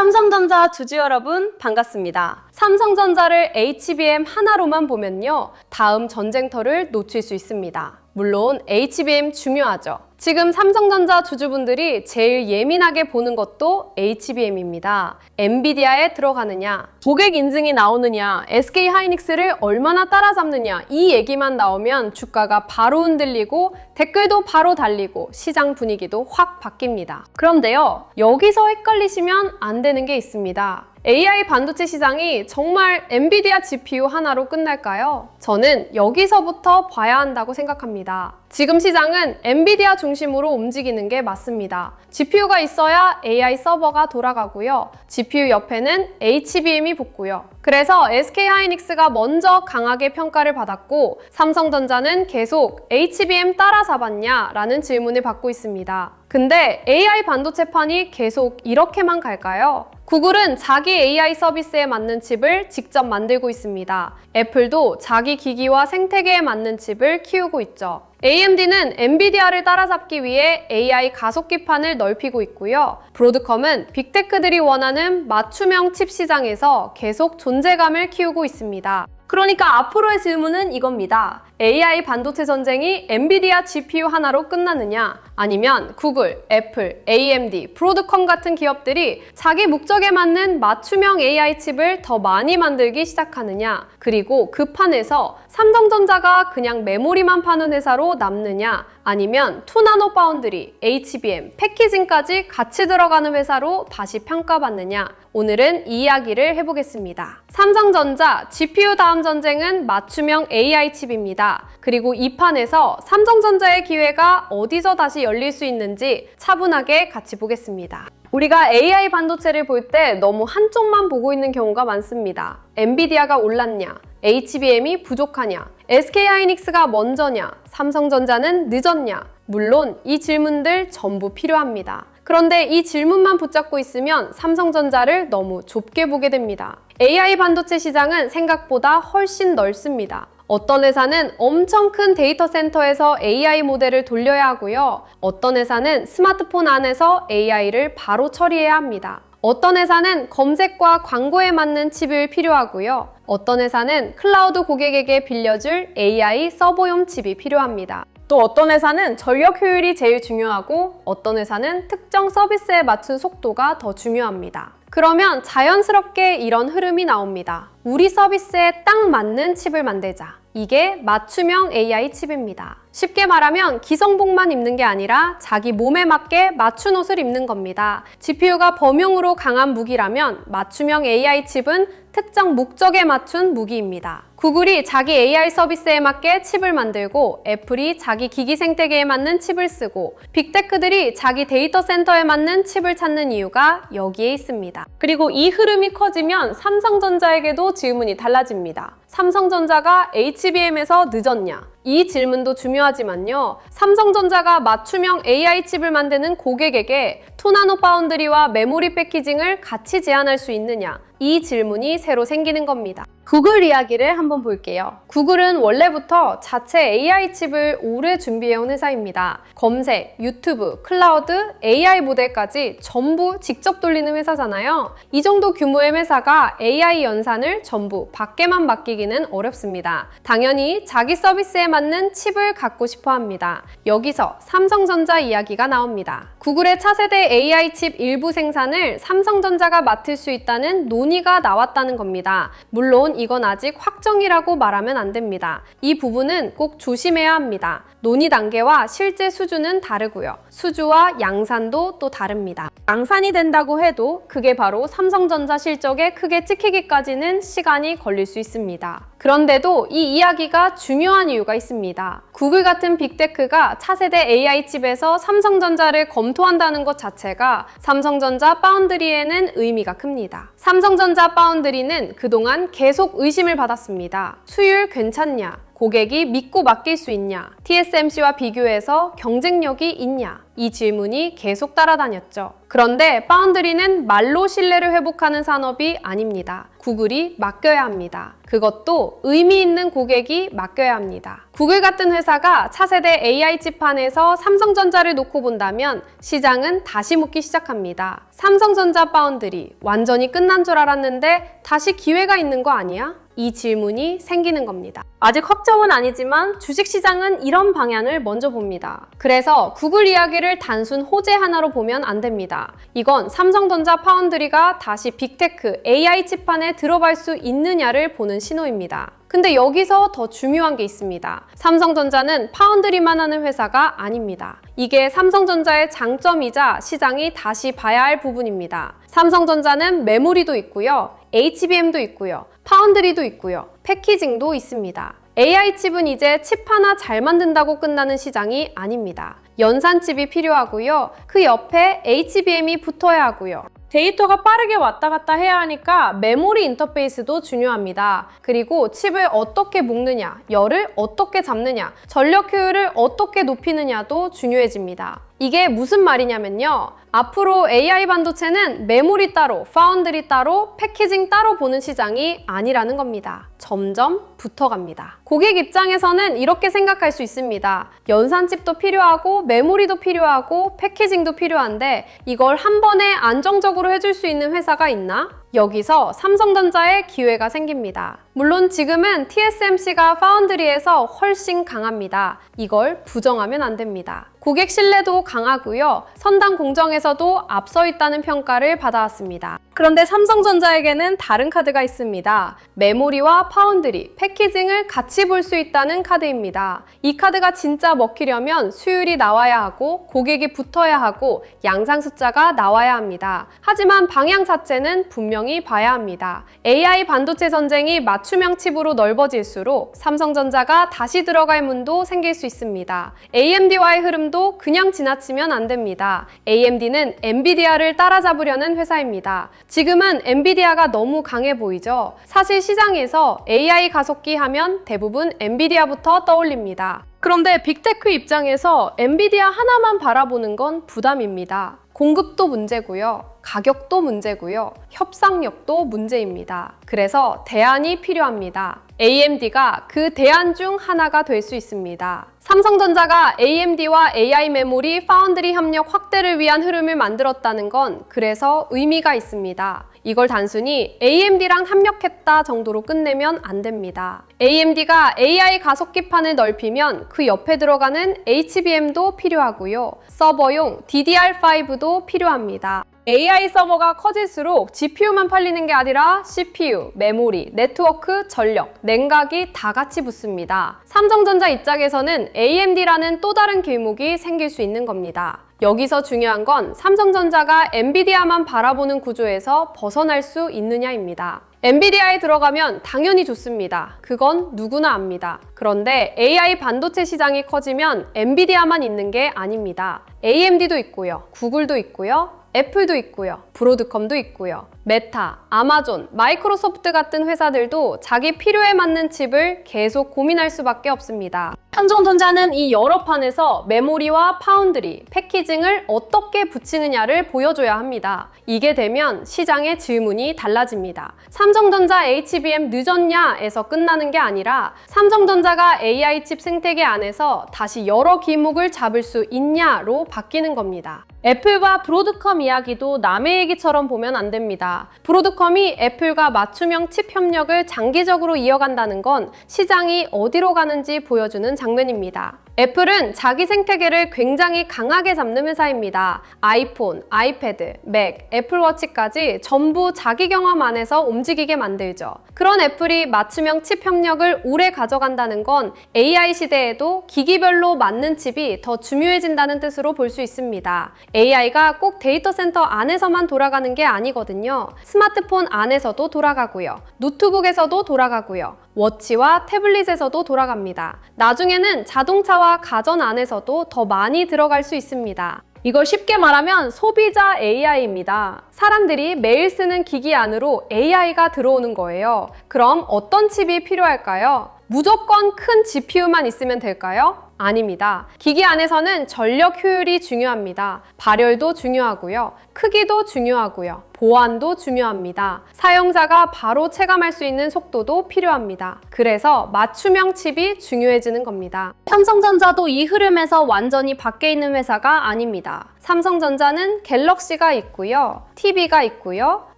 삼성전자 주주 여러분 반갑습니다. 삼성전자를 HBM 하나로만 보면요, 다음 전쟁터를 놓칠 수 있습니다. 물론 HBM 중요하죠. 지금 삼성전자 주주분들이 제일 예민하게 보는 것도 HBM입니다. 엔비디아에 들어가느냐, 고객 인증이 나오느냐, SK하이닉스를 얼마나 따라잡느냐, 이 얘기만 나오면 주가가 바로 흔들리고 댓글도 바로 달리고 시장 분위기도 확 바뀝니다. 그런데요, 여기서 헷갈리시면 안 되는 게 있습니다. AI 반도체 시장이 정말 엔비디아 GPU 하나로 끝날까요? 저는 여기서부터 봐야 한다고 생각합니다. 지금 시장은 엔비디아 중심으로 움직이는 게 맞습니다. GPU가 있어야 AI 서버가 돌아가고요. GPU 옆에는 HBM이 붙고요. 그래서 SK하이닉스가 먼저 강하게 평가를 받았고 삼성전자는 계속 HBM 따라잡았냐? 라는 질문을 받고 있습니다. 근데 AI 반도체판이 계속 이렇게만 갈까요? 구글은 자기 AI 서비스에 맞는 칩을 직접 만들고 있습니다. 애플도 자기 기기와 생태계에 맞는 칩을 키우고 있죠. AMD는 엔비디아를 따라잡기 위해 AI 가속기판을 넓히고 있고요. 브로드컴은 빅테크들이 원하는 맞춤형 칩 시장에서 계속 존재감을 키우고 있습니다. 그러니까 앞으로의 질문은 이겁니다. AI 반도체 전쟁이 엔비디아 GPU 하나로 끝나느냐? 아니면 구글, 애플, AMD, 브로드컴 같은 기업들이 자기 목적에 맞는 맞춤형 AI 칩을 더 많이 만들기 시작하느냐? 그리고 그 판에서 삼성전자가 그냥 메모리만 파는 회사로 남느냐? 아니면 투나노 파운드리, HBM, 패키징까지 같이 들어가는 회사로 다시 평가받느냐? 오늘은 이 이야기를 해보겠습니다. 삼성전자 GPU 다음 전쟁은 맞춤형 AI 칩입니다. 그리고 이 판에서 삼성전자의 기회가 어디서 다시 열릴 수 있는지 차분하게 같이 보겠습니다. 우리가 AI 반도체를 볼 때 너무 한쪽만 보고 있는 경우가 많습니다. 엔비디아가 올랐냐? HBM이 부족하냐? SK하이닉스가 먼저냐? 삼성전자는 늦었냐? 물론 이 질문들 전부 필요합니다. 그런데 이 질문만 붙잡고 있으면 삼성전자를 너무 좁게 보게 됩니다. AI 반도체 시장은 생각보다 훨씬 넓습니다. 어떤 회사는 엄청 큰 데이터 센터에서 AI 모델을 돌려야 하고요. 어떤 회사는 스마트폰 안에서 AI를 바로 처리해야 합니다. 어떤 회사는 검색과 광고에 맞는 칩이 필요하고요. 어떤 회사는 클라우드 고객에게 빌려줄 AI 서버용 칩이 필요합니다. 또 어떤 회사는 전력 효율이 제일 중요하고 어떤 회사는 특정 서비스에 맞춘 속도가 더 중요합니다. 그러면 자연스럽게 이런 흐름이 나옵니다. 우리 서비스에 딱 맞는 칩을 만들자. 이게 맞춤형 AI 칩입니다. 쉽게 말하면 기성복만 입는 게 아니라 자기 몸에 맞게 맞춘 옷을 입는 겁니다. GPU가 범용으로 강한 무기라면 맞춤형 AI 칩은 특정 목적에 맞춘 무기입니다. 구글이 자기 AI 서비스에 맞게 칩을 만들고 애플이 자기 기기 생태계에 맞는 칩을 쓰고 빅테크들이 자기 데이터 센터에 맞는 칩을 찾는 이유가 여기에 있습니다. 그리고 이 흐름이 커지면 삼성전자에게도 질문이 달라집니다. 삼성전자가 HBM에서 늦었냐? 이 질문도 중요하지만요. 삼성전자가 맞춤형 AI 칩을 만드는 고객에게 투나노 파운드리와 메모리 패키징을 같이 제안할 수 있느냐? 이 질문이 새로 생기는 겁니다. 구글 이야기를 한번 볼게요. 구글은 원래부터 자체 AI 칩을 오래 준비해온 회사입니다. 검색, 유튜브, 클라우드, AI 모델까지 전부 직접 돌리는 회사잖아요. 이 정도 규모의 회사가 AI 연산을 전부 밖에만 맡기기는 어렵습니다. 당연히 자기 서비스에 맞는 칩을 갖고 싶어 합니다. 여기서 삼성전자 이야기가 나옵니다. 구글의 차세대 AI 칩 일부 생산을 삼성전자가 맡을 수 있다는 논의가 나왔다는 겁니다. 물론 이건 아직 확정이라고 말하면 안 됩니다. 이 부분은 꼭 조심해야 합니다. 논의 단계와 실제 수주는 다르고요. 수주와 양산도 또 다릅니다. 양산이 된다고 해도 그게 바로 삼성전자 실적에 크게 찍히기까지는 시간이 걸릴 수 있습니다. 그런데도 이 이야기가 중요한 이유가 있습니다. 구글 같은 빅테크가 차세대 AI 칩에서 삼성전자를 검토한다는 것 자체가 삼성전자 파운드리에는 의미가 큽니다. 삼성전자 파운드리는 그동안 계속 의심을 받았습니다. 수율 괜찮냐? 고객이 믿고 맡길 수 있냐? TSMC와 비교해서 경쟁력이 있냐? 이 질문이 계속 따라다녔죠. 그런데 파운드리는 말로 신뢰를 회복하는 산업이 아닙니다. 구글이 맡겨야 합니다. 그것도 의미 있는 고객이 맡겨야 합니다. 구글 같은 회사가 차세대 AI 칩판에서 삼성전자를 놓고 본다면 시장은 다시 묻기 시작합니다. 삼성전자 파운드리 완전히 끝난 줄 알았는데 다시 기회가 있는 거 아니야? 이 질문이 생기는 겁니다. 아직 확정은 아니지만 주식시장은 이런 방향을 먼저 봅니다. 그래서 구글 이야기를 단순 호재 하나로 보면 안 됩니다. 이건 삼성전자 파운드리가 다시 빅테크 AI 칩판에 들어갈 수 있느냐를 보는 신호입니다. 근데 여기서 더 중요한 게 있습니다. 삼성전자는 파운드리만 하는 회사가 아닙니다. 이게 삼성전자의 장점이자 시장이 다시 봐야 할 부분입니다. 삼성전자는 메모리도 있고요, HBM도 있고요, 파운드리도 있고요, 패키징도 있습니다. AI 칩은 이제 칩 하나 잘 만든다고 끝나는 시장이 아닙니다. 연산 칩이 필요하고요, 그 옆에 HBM이 붙어야 하고요. 데이터가 빠르게 왔다 갔다 해야 하니까 메모리 인터페이스도 중요합니다. 그리고 칩을 어떻게 묶느냐, 열을 어떻게 잡느냐, 전력 효율을 어떻게 높이느냐도 중요해집니다. 이게 무슨 말이냐면요. 앞으로 AI 반도체는 메모리 따로, 파운드리 따로, 패키징 따로 보는 시장이 아니라는 겁니다. 점점 붙어갑니다. 고객 입장에서는 이렇게 생각할 수 있습니다. 연산칩도 필요하고, 메모리도 필요하고, 패키징도 필요한데 이걸 한 번에 안정적으로 해줄 수 있는 회사가 있나? 여기서 삼성전자의 기회가 생깁니다. 물론 지금은 TSMC가 파운드리에서 훨씬 강합니다. 이걸 부정하면 안 됩니다. 고객 신뢰도 강하고요, 선당 공정에서도 앞서 있다는 평가를 받아왔습니다. 그런데 삼성전자에게는 다른 카드가 있습니다. 메모리와 파운드리, 패키징을 같이 볼 수 있다는 카드입니다. 이 카드가 진짜 먹히려면 수율이 나와야 하고, 고객이 붙어야 하고, 양상 숫자가 나와야 합니다. 하지만 방향 자체는 분명히 봐야 합니다. AI 반도체 전쟁이 맞춤형 칩으로 넓어질수록 삼성전자가 다시 들어갈 문도 생길 수 있습니다. AMD와의 흐름도 그냥 지나치면 안 됩니다. AMD는 엔비디아를 따라잡으려는 회사입니다. 지금은 엔비디아가 너무 강해 보이죠? 사실 시장에서 AI 가속기 하면 대부분 엔비디아부터 떠올립니다. 그런데 빅테크 입장에서 엔비디아 하나만 바라보는 건 부담입니다. 공급도 문제고요, 가격도 문제고요, 협상력도 문제입니다. 그래서 대안이 필요합니다. AMD가 그 대안 중 하나가 될 수 있습니다. 삼성전자가 AMD와 AI 메모리, 파운드리 협력 확대를 위한 흐름을 만들었다는 건 그래서 의미가 있습니다. 이걸 단순히 AMD랑 협력했다 정도로 끝내면 안 됩니다. AMD가 AI 가속기판을 넓히면 그 옆에 들어가는 HBM도 필요하고요, 서버용 DDR5도 필요합니다. AI 서버가 커질수록 GPU만 팔리는 게 아니라 CPU, 메모리, 네트워크, 전력, 냉각이 다 같이 붙습니다. 삼성전자 입장에서는 AMD라는 또 다른 길목이 생길 수 있는 겁니다. 여기서 중요한 건 삼성전자가 엔비디아만 바라보는 구조에서 벗어날 수 있느냐입니다. 엔비디아에 들어가면 당연히 좋습니다. 그건 누구나 압니다. 그런데 AI 반도체 시장이 커지면 엔비디아만 있는 게 아닙니다. AMD도 있고요, 구글도 있고요, 애플도 있고요, 브로드컴도 있고요, 메타, 아마존, 마이크로소프트 같은 회사들도 자기 필요에 맞는 칩을 계속 고민할 수밖에 없습니다. 삼성전자는 이 여러 판에서 메모리와 파운드리, 패키징을 어떻게 붙이느냐를 보여줘야 합니다. 이게 되면 시장의 질문이 달라집니다. 삼성전자 HBM 늦었냐에서 끝나는 게 아니라 삼성전자가 AI 칩 생태계 안에서 다시 여러 기목을 잡을 수 있냐로 바뀌는 겁니다. 애플과 브로드컴 이야기도 남의 얘기처럼 보면 안 됩니다. 브로드컴이 애플과 맞춤형 칩 협력을 장기적으로 이어간다는 건 시장이 어디로 가는지 보여주는 장면입니다. 애플은 자기 생태계를 굉장히 강하게 잡는 회사입니다. 아이폰, 아이패드, 맥, 애플워치까지 전부 자기 경험 안에서 움직이게 만들죠. 그런 애플이 맞춤형 칩 협력을 오래 가져간다는 건 AI 시대에도 기기별로 맞는 칩이 더 중요해진다는 뜻으로 볼 수 있습니다. AI가 꼭 데이터 센터 안에서만 돌아가는 게 아니거든요. 스마트폰 안에서도 돌아가고요, 노트북에서도 돌아가고요, 워치와 태블릿에서도 돌아갑니다. 나중에는 자동차와 가전 안에서도 더 많이 들어갈 수 있습니다. 이걸 쉽게 말하면 소비자 AI입니다. 사람들이 매일 쓰는 기기 안으로 AI가 들어오는 거예요. 그럼 어떤 칩이 필요할까요? 무조건 큰 GPU만 있으면 될까요? 아닙니다. 기기 안에서는 전력 효율이 중요합니다. 발열도 중요하고요. 크기도 중요하고요. 보안도 중요합니다. 사용자가 바로 체감할 수 있는 속도도 필요합니다. 그래서 맞춤형 칩이 중요해지는 겁니다. 삼성전자도 이 흐름에서 완전히 밖에 있는 회사가 아닙니다. 삼성전자는 갤럭시가 있고요. TV가 있고요.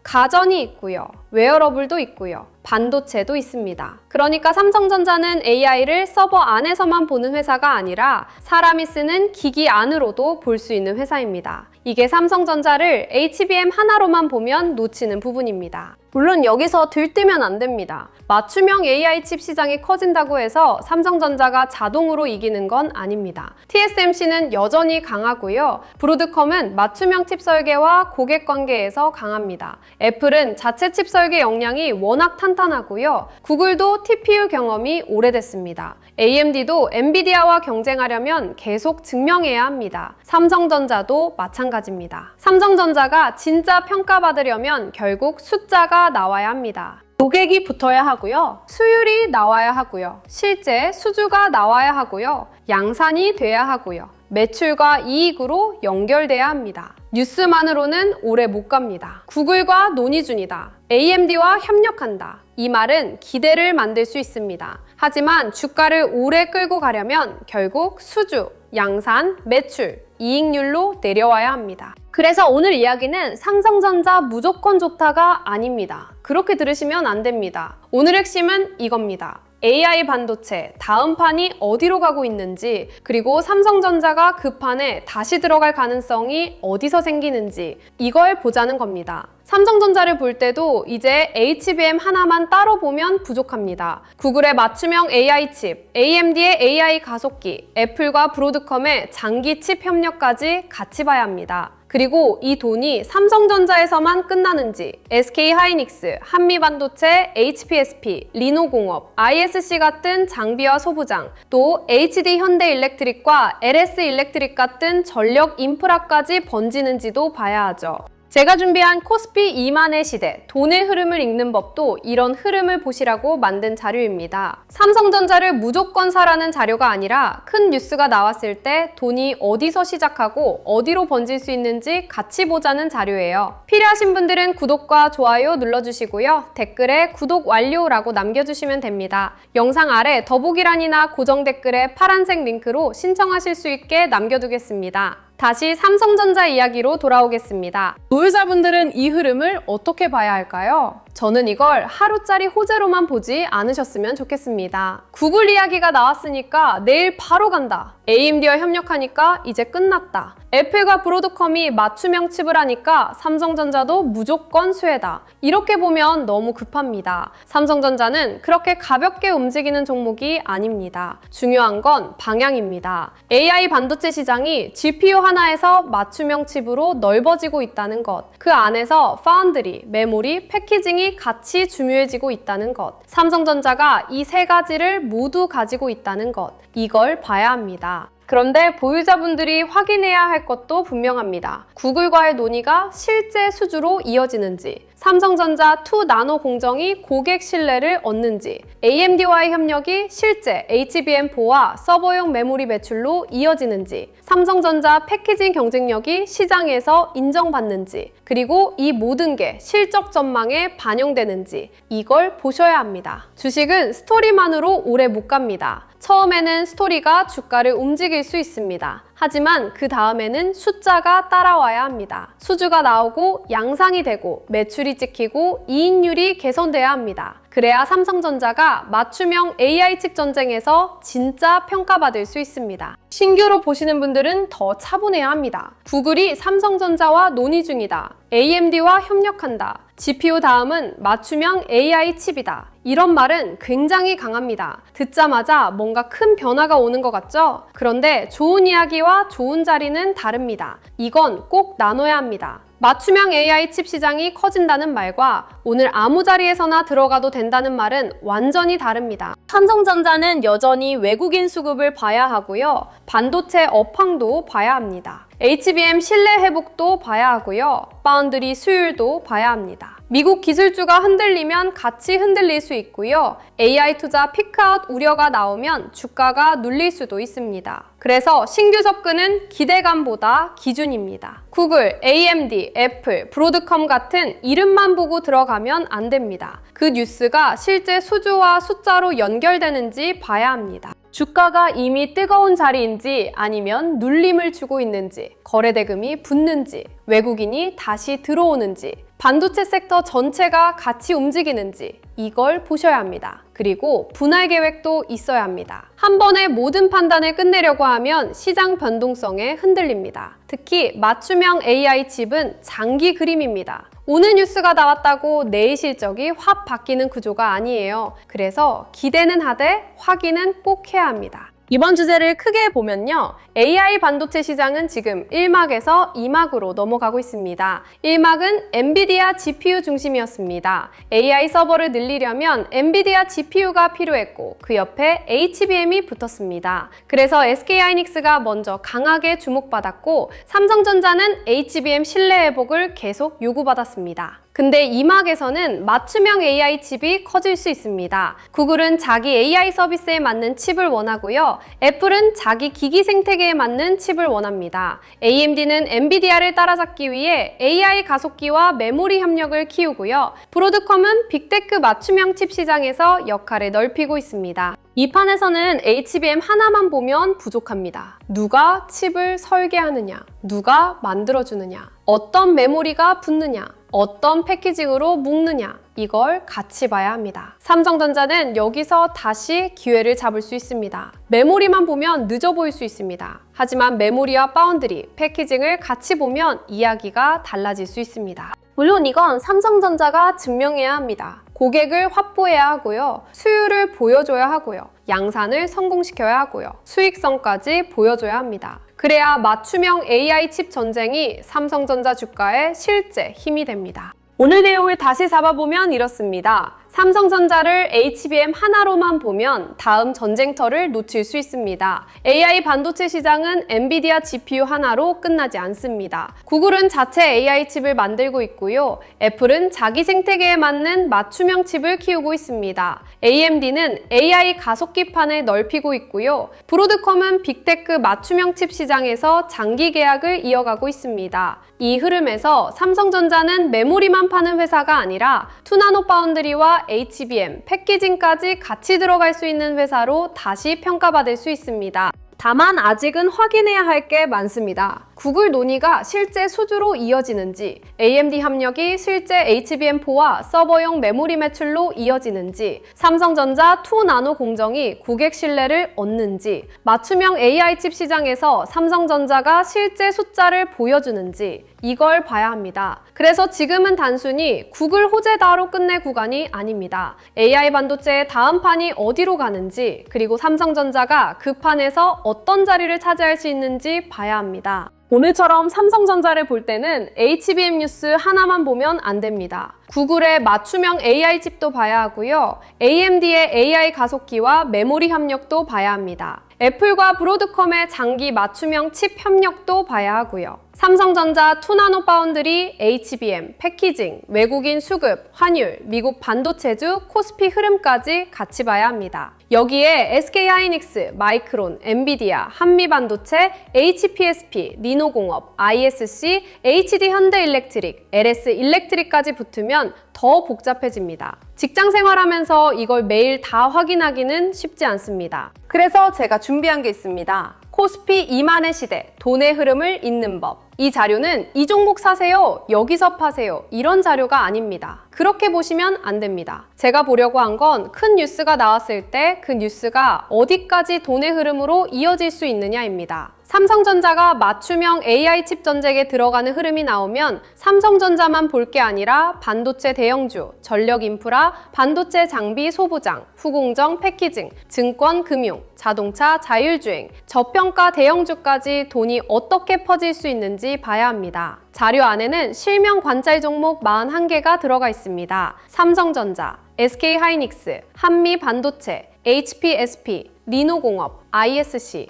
가전이 있고요. 웨어러블도 있고요. 반도체도 있습니다. 그러니까 삼성전자는 AI를 서버 안에서만 보는 회사가 아니라 사람이 쓰는 기기 안으로도 볼 수 있는 회사입니다. 이게 삼성전자를 HBM 하나로만 보면 놓치는 부분입니다. 물론 여기서 들뜨면 안 됩니다. 맞춤형 AI 칩 시장이 커진다고 해서 삼성전자가 자동으로 이기는 건 아닙니다. TSMC는 여전히 강하고요. 브로드컴은 맞춤형 칩 설계와 고객 관계에서 강합니다. 애플은 자체 칩 설계 역량이 워낙 탄탄하고요. 구글도 TPU 경험이 오래됐습니다. AMD도 엔비디아와 경쟁하려면 계속 증명해야 합니다. 삼성전자도 마찬가지입니다. 삼성전자가 진짜 평가받으려면 결국 숫자가 나와야 합니다. 고객이 붙어야 하고요. 수율이 나와야 하고요. 실제 수주가 나와야 하고요. 양산이 돼야 하고요. 매출과 이익으로 연결돼야 합니다. 뉴스만으로는 오래 못 갑니다. 구글과 논의 중이다. AMD와 협력한다. 이 말은 기대를 만들 수 있습니다. 하지만 주가를 오래 끌고 가려면 결국 수주, 양산, 매출, 이익률로 내려와야 합니다. 그래서 오늘 이야기는 삼성전자 무조건 좋다가 아닙니다. 그렇게 들으시면 안 됩니다. 오늘 핵심은 이겁니다. AI 반도체 다음 판이 어디로 가고 있는지, 그리고 삼성전자가 그 판에 다시 들어갈 가능성이 어디서 생기는지 이걸 보자는 겁니다. 삼성전자를 볼 때도 이제 HBM 하나만 따로 보면 부족합니다. 구글의 맞춤형 AI 칩, AMD의 AI 가속기, 애플과 브로드컴의 장기 칩 협력까지 같이 봐야 합니다. 그리고 이 돈이 삼성전자에서만 끝나는지 SK하이닉스, 한미반도체, HPSP, 리노공업, ISC 같은 장비와 소부장, 또 HD 현대일렉트릭과 LS일렉트릭 같은 전력 인프라까지 번지는지도 봐야 하죠. 제가 준비한 코스피 2만의 시대, 돈의 흐름을 읽는 법도 이런 흐름을 보시라고 만든 자료입니다. 삼성전자를 무조건 사라는 자료가 아니라 큰 뉴스가 나왔을 때 돈이 어디서 시작하고 어디로 번질 수 있는지 같이 보자는 자료예요. 필요하신 분들은 구독과 좋아요 눌러주시고요. 댓글에 구독 완료라고 남겨주시면 됩니다. 영상 아래 더보기란이나 고정 댓글에 파란색 링크로 신청하실 수 있게 남겨두겠습니다. 다시 삼성전자 이야기로 돌아오겠습니다. 노유자분들은 이 흐름을 어떻게 봐야 할까요? 저는 이걸 하루짜리 호재로만 보지 않으셨으면 좋겠습니다. 구글 이야기가 나왔으니까 내일 바로 간다. AMD와 협력하니까 이제 끝났다. 애플과 브로드컴이 맞춤형 칩을 하니까 삼성전자도 무조건 수혜다. 이렇게 보면 너무 급합니다. 삼성전자는 그렇게 가볍게 움직이는 종목이 아닙니다. 중요한 건 방향입니다. AI 반도체 시장이 GPU 하나에서 맞춤형 칩으로 넓어지고 있다는 것. 그 안에서 파운드리, 메모리, 패키징이 같이 중요해지고 있다는 것. 삼성전자가 이 세 가지를 모두 가지고 있다는 것. 이걸 봐야 합니다. 그런데 보유자분들이 확인해야 할 것도 분명합니다. 구글과의 논의가 실제 수주로 이어지는지, 삼성전자 2나노 공정이 고객 신뢰를 얻는지, AMD와의 협력이 실제 HBM4와 서버용 메모리 매출로 이어지는지, 삼성전자 패키징 경쟁력이 시장에서 인정받는지, 그리고 이 모든 게 실적 전망에 반영되는지 이걸 보셔야 합니다. 주식은 스토리만으로 오래 못 갑니다. 처음에는 스토리가 주가를 움직일 수 있습니다. 하지만 그 다음에는 숫자가 따라와야 합니다. 수주가 나오고 양상이 되고 매출이 찍히고 이익률이 개선돼야 합니다. 그래야 삼성전자가 맞춤형 AI 칩 전쟁에서 진짜 평가받을 수 있습니다. 신규로 보시는 분들은 더 차분해야 합니다. 구글이 삼성전자와 논의 중이다. AMD와 협력한다. GPU 다음은 맞춤형 AI 칩이다. 이런 말은 굉장히 강합니다. 듣자마자 뭔가 큰 변화가 오는 것 같죠? 그런데 좋은 이야기와 좋은 자리는 다릅니다. 이건 꼭 나눠야 합니다. 맞춤형 AI 칩 시장이 커진다는 말과 오늘 아무 자리에서나 들어가도 된다는 말은 완전히 다릅니다. 삼성전자는 여전히 외국인 수급을 봐야 하고요. 반도체 업황도 봐야 합니다. HBM 신뢰 회복도 봐야 하고요. 파운드리 수율도 봐야 합니다. 미국 기술주가 흔들리면 같이 흔들릴 수 있고요. AI 투자 피크아웃 우려가 나오면 주가가 눌릴 수도 있습니다. 그래서 신규 접근은 기대감보다 기준입니다. 구글, AMD, 애플, 브로드컴 같은 이름만 보고 들어가면 안 됩니다. 그 뉴스가 실제 수주와 숫자로 연결되는지 봐야 합니다. 주가가 이미 뜨거운 자리인지 아니면 눌림을 주고 있는지, 거래 대금이 붙는지, 외국인이 다시 들어오는지, 반도체 섹터 전체가 같이 움직이는지 이걸 보셔야 합니다. 그리고 분할 계획도 있어야 합니다. 한 번에 모든 판단을 끝내려고 하면 시장 변동성에 흔들립니다. 특히 맞춤형 AI 칩은 장기 그림입니다. 오늘 뉴스가 나왔다고 내일 실적이 확 바뀌는 구조가 아니에요. 그래서 기대는 하되 확인은 꼭 해야 합니다. 이번 주제를 크게 보면요. AI 반도체 시장은 지금 1막에서 2막으로 넘어가고 있습니다. 1막은 엔비디아 GPU 중심이었습니다. AI 서버를 늘리려면 엔비디아 GPU가 필요했고 그 옆에 HBM이 붙었습니다. 그래서 SK하이닉스가 먼저 강하게 주목받았고 삼성전자는 HBM 신뢰 회복을 계속 요구받았습니다. 근데 2막에서는 맞춤형 AI 칩이 커질 수 있습니다. 구글은 자기 AI 서비스에 맞는 칩을 원하고요. 애플은 자기 기기 생태계에 맞는 칩을 원합니다. AMD는 엔비디아를 따라잡기 위해 AI 가속기와 메모리 협력을 키우고요. 브로드컴은 빅테크 맞춤형 칩 시장에서 역할을 넓히고 있습니다. 이 판에서는 HBM 하나만 보면 부족합니다. 누가 칩을 설계하느냐, 누가 만들어주느냐, 어떤 메모리가 붙느냐, 어떤 패키징으로 묶느냐, 이걸 같이 봐야 합니다. 삼성전자는 여기서 다시 기회를 잡을 수 있습니다. 메모리만 보면 늦어 보일 수 있습니다. 하지만 메모리와 바운드리, 패키징을 같이 보면 이야기가 달라질 수 있습니다. 물론 이건 삼성전자가 증명해야 합니다. 고객을 확보해야 하고요. 수율을 보여줘야 하고요. 양산을 성공시켜야 하고요. 수익성까지 보여줘야 합니다. 그래야 맞춤형 AI 칩 전쟁이 삼성전자 주가에 실제 힘이 됩니다. 오늘 내용을 다시 잡아보면 이렇습니다. 삼성전자를 HBM 하나로만 보면 다음 전쟁터를 놓칠 수 있습니다. AI 반도체 시장은 엔비디아 GPU 하나로 끝나지 않습니다. 구글은 자체 AI 칩을 만들고 있고요. 애플은 자기 생태계에 맞는 맞춤형 칩을 키우고 있습니다. AMD는 AI 가속기판을 넓히고 있고요. 브로드컴은 빅테크 맞춤형 칩 시장에서 장기 계약을 이어가고 있습니다. 이 흐름에서 삼성전자는 메모리만 파는 회사가 아니라 2나노 파운드리와 HBM, 패키징까지 같이 들어갈 수 있는 회사로 다시 평가받을 수 있습니다. 다만 아직은 확인해야 할 게 많습니다. 구글 논의가 실제 수주로 이어지는지, AMD 협력이 실제 HBM4와 서버용 메모리 매출로 이어지는지, 삼성전자 2나노 공정이 고객 신뢰를 얻는지, 맞춤형 AI 칩 시장에서 삼성전자가 실제 숫자를 보여주는지 이걸 봐야 합니다. 그래서 지금은 단순히 구글 호재다로 끝낼 구간이 아닙니다. AI 반도체의 다음 판이 어디로 가는지, 그리고 삼성전자가 그 판에서 어떤 자리를 차지할 수 있는지 봐야 합니다. 오늘처럼 삼성전자를 볼 때는 HBM 뉴스 하나만 보면 안 됩니다. 구글의 맞춤형 AI 칩도 봐야 하고요. AMD의 AI 가속기와 메모리 협력도 봐야 합니다. 애플과 브로드컴의 장기 맞춤형 칩 협력도 봐야 하고요. 삼성전자 2나노 파운드리, HBM, 패키징, 외국인 수급, 환율, 미국 반도체주, 코스피 흐름까지 같이 봐야 합니다. 여기에 SK하이닉스, 마이크론, 엔비디아, 한미반도체, HPSP, 리노공업, ISC, HD현대일렉트릭, LS일렉트릭까지 붙으면 더 복잡해집니다. 직장 생활하면서 이걸 매일 다 확인하기는 쉽지 않습니다. 그래서 제가 준비한 게 있습니다. 코스피 2만의 시대, 돈의 흐름을 잇는 법. 이 자료는 이 종목 사세요, 여기서 파세요, 이런 자료가 아닙니다. 그렇게 보시면 안 됩니다. 제가 보려고 한 건 큰 뉴스가 나왔을 때 그 뉴스가 어디까지 돈의 흐름으로 이어질 수 있느냐입니다. 삼성전자가 맞춤형 AI 칩 전쟁에 들어가는 흐름이 나오면 삼성전자만 볼 게 아니라 반도체 대형주, 전력 인프라, 반도체 장비 소부장, 후공정 패키징, 증권 금융, 자동차 자율주행, 저평가 대형주까지 돈이 어떻게 퍼질 수 있는지 봐야 합니다. 자료 안에는 실명 관찰 종목 41개가 들어가 있습니다. 삼성전자, SK하이닉스, 한미반도체, HPSP, 리노공업, ISC,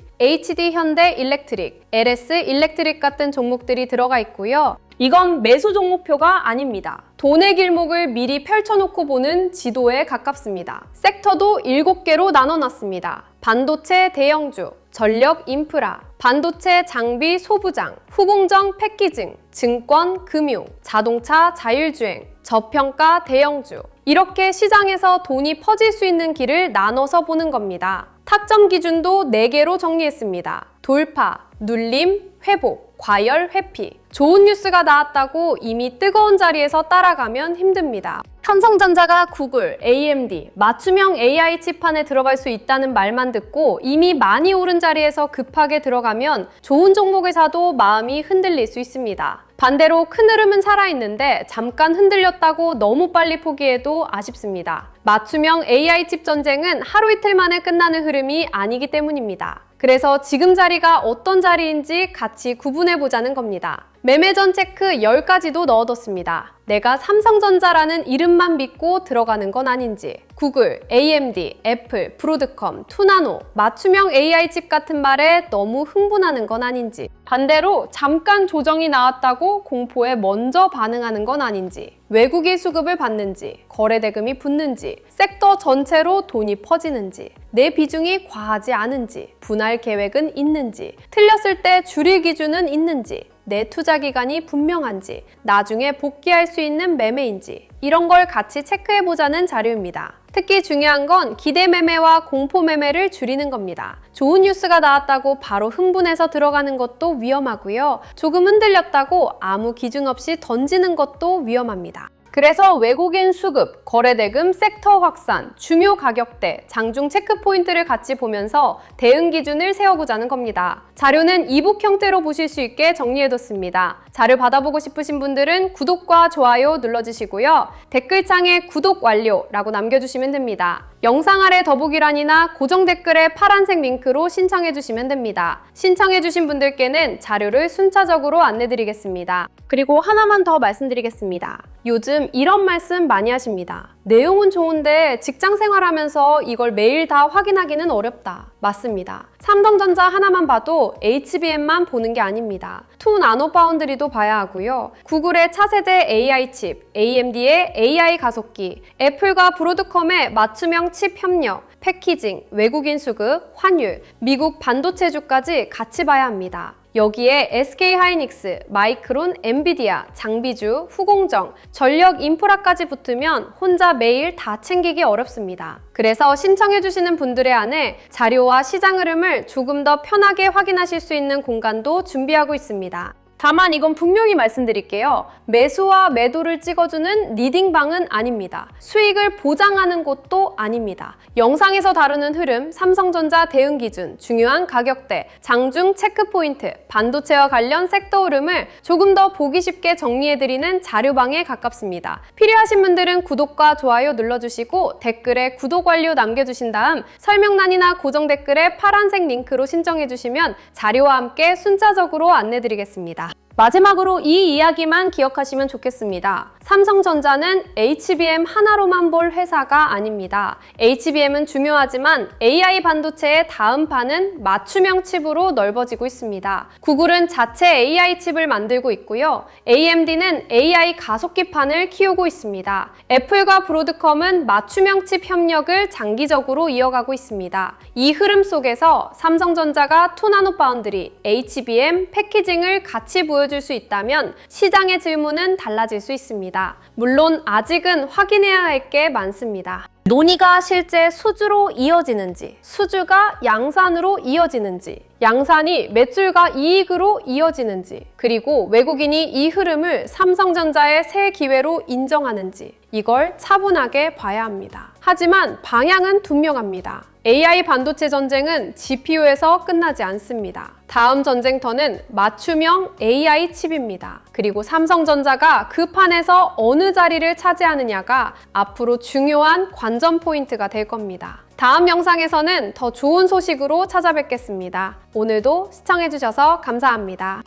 HD현대일렉트릭, LS일렉트릭 같은 종목들이 들어가 있고요. 이건 매수 종목표가 아닙니다. 돈의 길목을 미리 펼쳐놓고 보는 지도에 가깝습니다. 섹터도 7개로 나눠놨습니다. 반도체 대형주, 전력 인프라, 반도체 장비 소부장, 후공정 패키징, 증권 금융, 자동차 자율주행, 저평가 대형주. 이렇게 시장에서 돈이 퍼질 수 있는 길을 나눠서 보는 겁니다. 타점 기준도 4개로 정리했습니다. 돌파, 눌림, 회복, 과열, 회피. 좋은 뉴스가 나왔다고 이미 뜨거운 자리에서 따라가면 힘듭니다. 삼성전자가 구글, AMD, 맞춤형 AI 칩판에 들어갈 수 있다는 말만 듣고 이미 많이 오른 자리에서 급하게 들어가면 좋은 종목을 사도 마음이 흔들릴 수 있습니다. 반대로 큰 흐름은 살아있는데 잠깐 흔들렸다고 너무 빨리 포기해도 아쉽습니다. 맞춤형 AI 칩 전쟁은 하루 이틀 만에 끝나는 흐름이 아니기 때문입니다. 그래서 지금 자리가 어떤 자리인지 같이 구분해보자는 겁니다. 매매전 체크 10가지도 넣어뒀습니다. 내가 삼성전자라는 이름만 믿고 들어가는 건 아닌지, 구글, AMD, 애플, 브로드컴, 투나노, 맞춤형 AI 칩 같은 말에 너무 흥분하는 건 아닌지, 반대로 잠깐 조정이 나왔다고 공포에 먼저 반응하는 건 아닌지, 외국인 수급을 받는지, 거래대금이 붙는지, 섹터 전체로 돈이 퍼지는지, 내 비중이 과하지 않은지, 분할 계획은 있는지, 틀렸을 때 줄일 기준은 있는지, 내 투자 기간이 분명한지, 나중에 복귀할 수 있는 매매인지 이런 걸 같이 체크해보자는 자료입니다. 특히 중요한 건 기대 매매와 공포 매매를 줄이는 겁니다. 좋은 뉴스가 나왔다고 바로 흥분해서 들어가는 것도 위험하고요. 조금 흔들렸다고 아무 기준 없이 던지는 것도 위험합니다. 그래서 외국인 수급, 거래대금, 섹터 확산, 중요 가격대, 장중 체크 포인트를 같이 보면서 대응 기준을 세워보자는 겁니다. 자료는 이북 형태로 보실 수 있게 정리해뒀습니다. 자료 받아보고 싶으신 분들은 구독과 좋아요 눌러주시고요. 댓글창에 구독 완료라고 남겨주시면 됩니다. 영상 아래 더보기란이나 고정 댓글에 파란색 링크로 신청해주시면 됩니다. 신청해주신 분들께는 자료를 순차적으로 안내드리겠습니다. 그리고 하나만 더 말씀드리겠습니다. 요즘 이런 말씀 많이 하십니다. 내용은 좋은데 직장 생활하면서 이걸 매일 다 확인하기는 어렵다. 맞습니다. 삼성전자 하나만 봐도 HBM만 보는 게 아닙니다. 투 나노 파운드리도 봐야 하고요. 구글의 차세대 AI 칩, AMD의 AI 가속기, 애플과 브로드컴의 맞춤형 칩 협력, 패키징, 외국인 수급, 환율, 미국 반도체주까지 같이 봐야 합니다. 여기에 SK하이닉스, 마이크론, 엔비디아, 장비주, 후공정, 전력 인프라까지 붙으면 혼자 매일 다 챙기기 어렵습니다. 그래서 신청해주시는 분들에 한해 자료와 시장 흐름을 조금 더 편하게 확인하실 수 있는 공간도 준비하고 있습니다. 다만 이건 분명히 말씀드릴게요. 매수와 매도를 찍어주는 리딩방은 아닙니다. 수익을 보장하는 곳도 아닙니다. 영상에서 다루는 흐름, 삼성전자 대응 기준, 중요한 가격대, 장중 체크 포인트, 반도체와 관련 섹터 흐름을 조금 더 보기 쉽게 정리해드리는 자료방에 가깝습니다. 필요하신 분들은 구독과 좋아요 눌러주시고 댓글에 구독 완료 남겨주신 다음 설명란이나 고정 댓글에 파란색 링크로 신청해주시면 자료와 함께 순차적으로 안내드리겠습니다. 마지막으로 이 이야기만 기억하시면 좋겠습니다. 삼성전자는 HBM 하나로만 볼 회사가 아닙니다. HBM은 중요하지만 AI 반도체의 다음 판은 맞춤형 칩으로 넓어지고 있습니다. 구글은 자체 AI 칩을 만들고 있고요. AMD는 AI 가속기판을 키우고 있습니다. 애플과 브로드컴은 맞춤형 칩 협력을 장기적으로 이어가고 있습니다. 이 흐름 속에서 삼성전자가 투나노 파운드리, HBM, 패키징을 같이 보여줄 수 있다면 시장의 질문은 달라질 수 있습니다. 물론 아직은 확인해야 할 게 많습니다. 논의가 실제 수주로 이어지는지, 수주가 양산으로 이어지는지, 양산이 매출과 이익으로 이어지는지, 그리고 외국인이 이 흐름을 삼성전자의 새 기회로 인정하는지 이걸 차분하게 봐야 합니다. 하지만 방향은 분명합니다. AI 반도체 전쟁은 GPU에서 끝나지 않습니다. 다음 전쟁터는 맞춤형 AI 칩입니다. 그리고 삼성전자가 그 판에서 어느 자리를 차지하느냐가 앞으로 중요한 관전 포인트가 될 겁니다. 다음 영상에서는 더 좋은 소식으로 찾아뵙겠습니다. 오늘도 시청해주셔서 감사합니다.